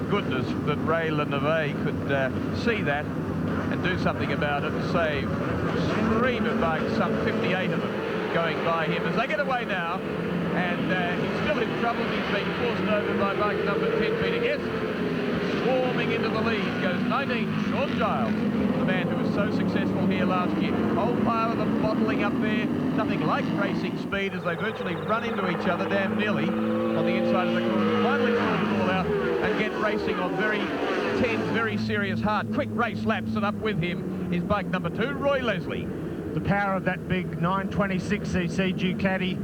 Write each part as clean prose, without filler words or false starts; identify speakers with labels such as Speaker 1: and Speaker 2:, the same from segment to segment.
Speaker 1: goodness that Ray Leneve could see that and do something about it and save a stream of bikes, some 58 of them going by him as they get away now. And he's still in trouble. He's been forced over by bike number 10, Peter Guest. Swarming into the lead goes 19, Sean Giles, the man who was so successful here last year. Whole pile of them bottling up there. Nothing like racing speed as they virtually run into each other damn nearly on the inside of the corner. Finally sort it all out and get racing on very tense, very serious, hard, quick race laps. And up with him is bike number 2, Roy Leslie.
Speaker 2: The power of that big 926cc Ducati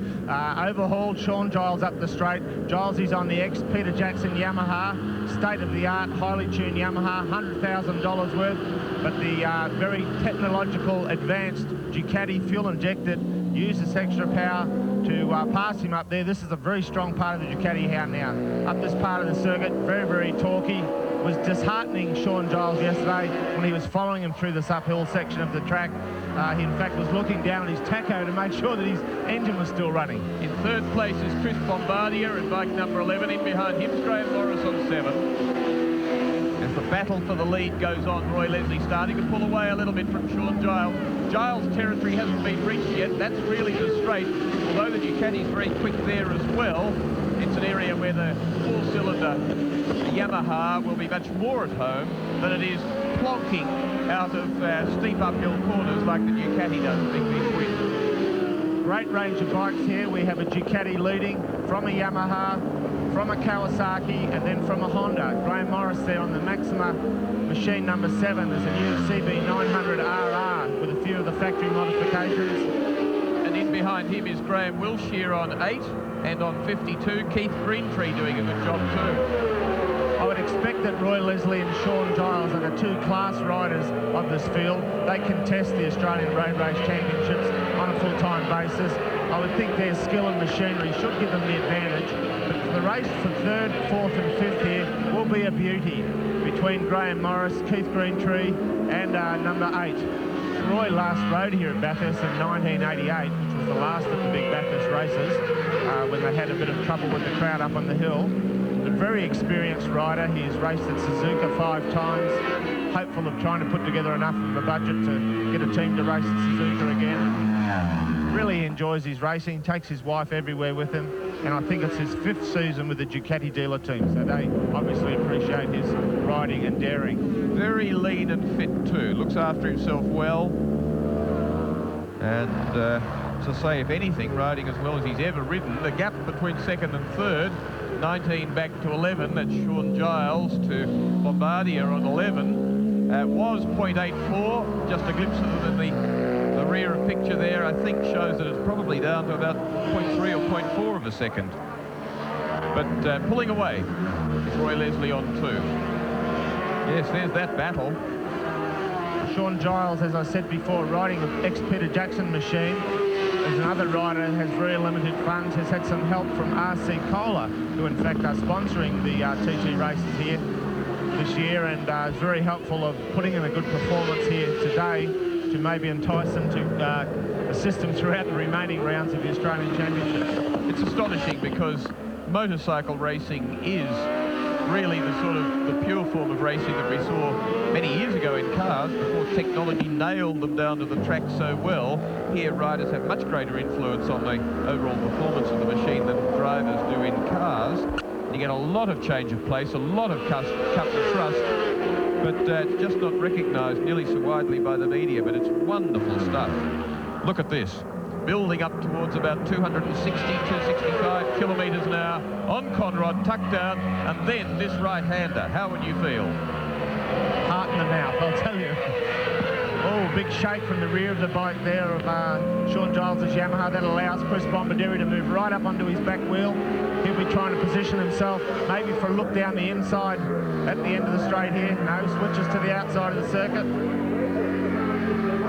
Speaker 2: overhauled Sean Giles up the straight. Giles is on the ex-Peter Jackson Yamaha, state-of-the-art, highly tuned Yamaha, $100,000 worth, but the very technological, advanced Ducati fuel-injected uses extra power to pass him up there. This is a very strong part of the Ducati hound now. Up this part of the circuit, very, very torquey. Was disheartening Sean Giles yesterday when he was following him through this uphill section of the track. He in fact was looking down at his tacho to make sure that his engine was still running.
Speaker 1: In third place is Chris Bombardier and bike number 11. In behind him is Graham Morris on 7. As the battle for the lead goes on, Roy Leslie starting to pull away a little bit from Sean Giles. Giles' territory hasn't been reached yet. That's really the straight. Although the Ducati's very quick there as well, it's an area where the four-cylinder Yamaha will be much more at home than it is plonking out of steep uphill corners like the Ducati does, Big Win.
Speaker 2: Great range of bikes here. We have a Ducati leading from a Yamaha, from a Kawasaki, and then from a Honda. Graham Morris there on the Maxima machine number 7. There's a new CB900RR with a few of the factory modifications.
Speaker 1: And in behind him is Graham Wilshire on 8, and on 52, Keith Greentree doing a good job too.
Speaker 2: I would expect that Roy Leslie and Sean Giles are the 2 class riders of this field. They contest the Australian Road Race Championships on a full-time basis. I would think their skill and machinery should give them the advantage. But the race for 3rd, 4th and 5th here will be a beauty between Graham Morris, Keith Greentree and number 8. Roy last rode here at Bathurst in 1988, which was the last of the big Bathurst races, when they had a bit of trouble with the crowd up on the hill. A very experienced rider. He's raced at Suzuka 5 times, hopeful of trying to put together enough of a budget to get a team to race at Suzuka again. Really enjoys his racing, takes his wife everywhere with him, and I think it's his 5th season with the Ducati dealer team, so they obviously appreciate his riding and daring.
Speaker 1: Very lean and fit too, looks after himself well, and to say, if anything, riding as well as he's ever ridden. The gap between 2nd and 3rd, 19 back to 11, that's Sean Giles to Bombardier on 11, was 0.84, just a glimpse of them in the rear of picture there, I think shows that it's probably down to about 0.3 or 0.4 of a second. But pulling away is Roy Leslie on 2. Yes, there's that battle.
Speaker 2: Sean Giles, as I said before, riding an ex-Peter Jackson machine. There's another rider who has very limited funds, has had some help from RC Cola, who in fact are sponsoring the TT races here this year, and is very helpful of putting in a good performance here today to maybe entice them to assist them throughout the remaining rounds of the Australian Championship.
Speaker 1: It's astonishing because motorcycle racing is really the sort of the pure form of racing that we saw many years ago in cars before technology nailed them down to the track so well. Here riders have much greater influence on the overall performance of the machine than drivers do in cars. You get a lot of change of place, a lot of cut and thrust, but it's just not recognised nearly so widely by the media, but it's wonderful stuff. Look at this. Building up towards about 260, 265 kilometres now on Conrod, tucked down, and then this right-hander. How would you feel?
Speaker 2: Heart in the mouth, I'll tell you. Oh, big shake from the rear of the bike there of Sean Giles' Yamaha. That allows Chris Bombardier to move right up onto his back wheel. He'll be trying to position himself maybe for a look down the inside at the end of the straight here. No, switches to the outside of the circuit.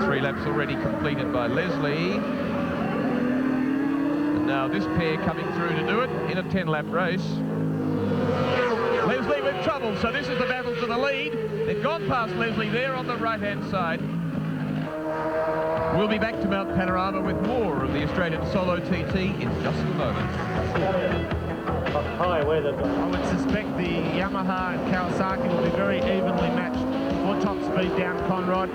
Speaker 1: 3 laps already completed by Leslie. Now this pair coming through to do it in a 10-lap race. Leslie with trouble, so this is the battle for the lead. They've gone past Leslie there on the right-hand side. We'll be back to Mount Panorama with more of the Australian Solo TT in just a moment.
Speaker 2: I would suspect the Yamaha and Kawasaki will be very evenly matched for top speed down Conrod.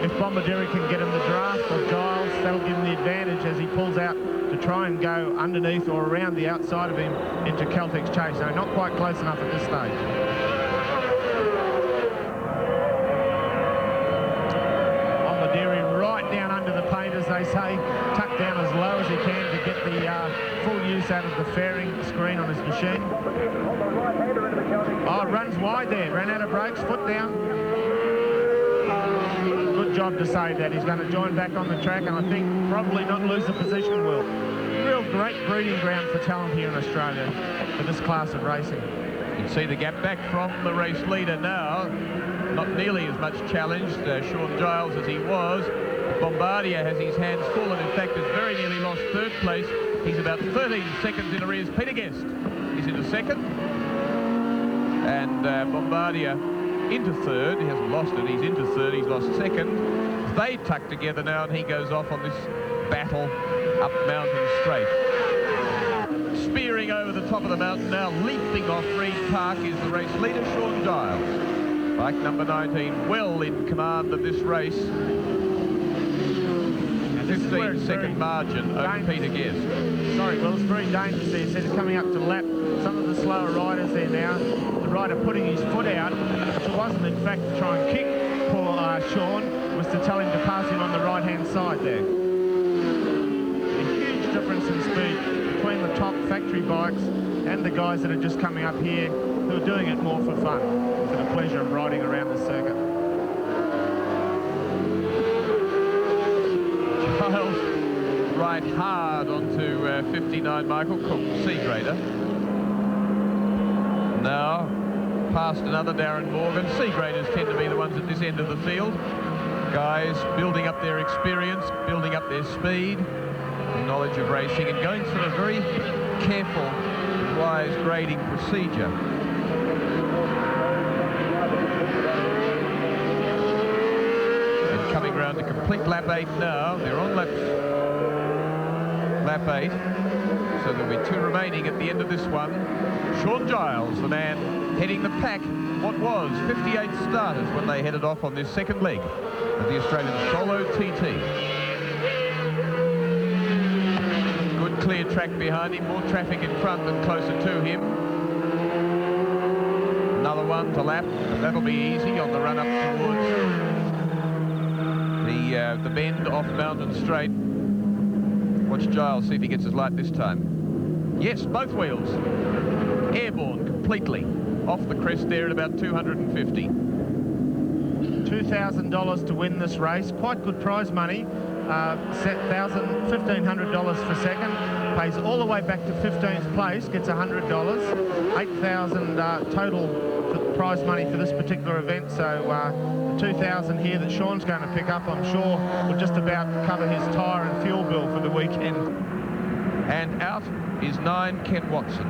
Speaker 2: If Bombardieri can get him the draft of Giles, that'll give him the advantage as he pulls out to try and go underneath or around the outside of him into Caltech's chase. No, not quite close enough at this stage. Bombardieri right down under the paint, as they say, tucked down as low as he can to get the full use out of the fairing screen on his machine. Oh, runs wide there, ran out of brakes, foot down. Good job to save that. He's going to join back on the track, and I think probably not lose the position, Will. Real great breeding ground for talent here in Australia for this class of racing.
Speaker 1: You can see the gap back from the race leader now. Not nearly as much challenged, Sean Giles, as he was. Bombardier has his hands full and in fact has very nearly lost third place. He's about 13 seconds in arrears. Peter Guest is into second. And Bombardier into third. He hasn't lost it. He's into third. He's lost second. They tuck together now and he goes off on this battle up Mountain Straight. Spearing over the top of the mountain now, leaping off Reed Park is the race leader, Sean Giles. Bike number 19, well in command of this race. 15-second margin over Peter Guest.
Speaker 2: Sorry, well, it's very dangerous there. He's coming up to lap some of the slower riders there now. The rider putting his foot out, which wasn't in fact to try and kick poor Sean, was to tell him to pass him on the right-hand side there. A huge difference in speed between the top factory bikes and the guys that are just coming up here who are doing it more for fun, for the pleasure of riding around the circuit.
Speaker 1: Giles right hard onto 59 Michael Cook, C-grader. Now past another Darren Morgan. C-graders tend to be the ones at this end of the field. Guys building up their experience, building up their speed, their knowledge of racing, and going through a very careful, wise grading procedure. And coming round to complete lap 8 now. They're on lap 8, so there'll be 2 remaining at the end of this one. Sean Giles, the man heading the pack, what was 58 starters when they headed off on this second leg of the Australian Solo TT. Good clear track behind him, more traffic in front than closer to him. Another one to lap, that'll be easy on the run up towards the bend off Mountain Straight. Watch Giles, see if he gets his light this time. Yes, both wheels airborne completely off the crest there at about 250. $2,000 to win this race. Quite good prize money. $1,500 for second. Pays all the way back to 15th place. Gets $100. $8,000 total for prize money for this particular event. So the $2,000 here that Sean's going to pick up, I'm sure, will just about cover his tyre and fuel bill for the weekend. And out is 9 Ken Watson.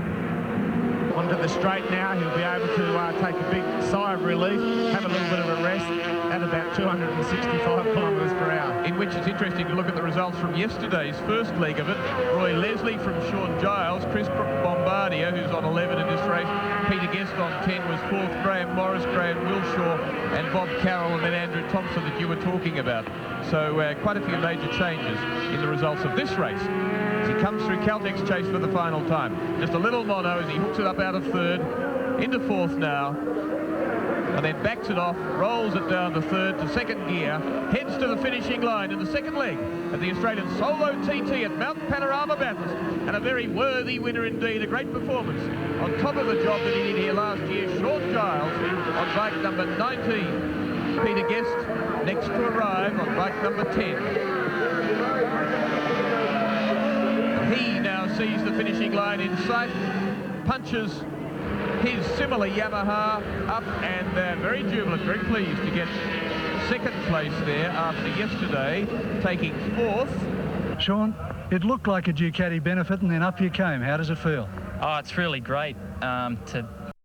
Speaker 2: Onto the straight now, he'll be able to take a big sigh of relief, have a little bit of a rest at about 265 kilometres per hour.
Speaker 1: In which it's interesting to look at the results from yesterday's first leg of it. Roy Leslie from Sean Giles, Chris Bombardier, who's on 11 in this race, Peter Guest on 10 was 4th, Graham Morris, Graham Wilshaw, and Bob Carroll, and then Andrew Thompson that you were talking about. So quite a few major changes in the results of this race. He comes through Caltech's chase for the final time. Just a little mono as he hooks it up out of third, into 4th now, and then backs it off, rolls it down to 3rd to 2nd gear, heads to the finishing line in the second leg of the Australian Solo TT at Mount Panorama, Bathurst, and a very worthy winner indeed, a great performance on top of the job that he did here last year. Sean Giles on bike number 19. Peter Guest next to arrive on bike number 10. He now sees the finishing line in sight, punches his similar Yamaha up, and very jubilant, very pleased to get second place there after yesterday, taking 4th.
Speaker 3: Sean, it looked like a Ducati benefit and then up you came. How does it feel?
Speaker 4: Oh, it's really great to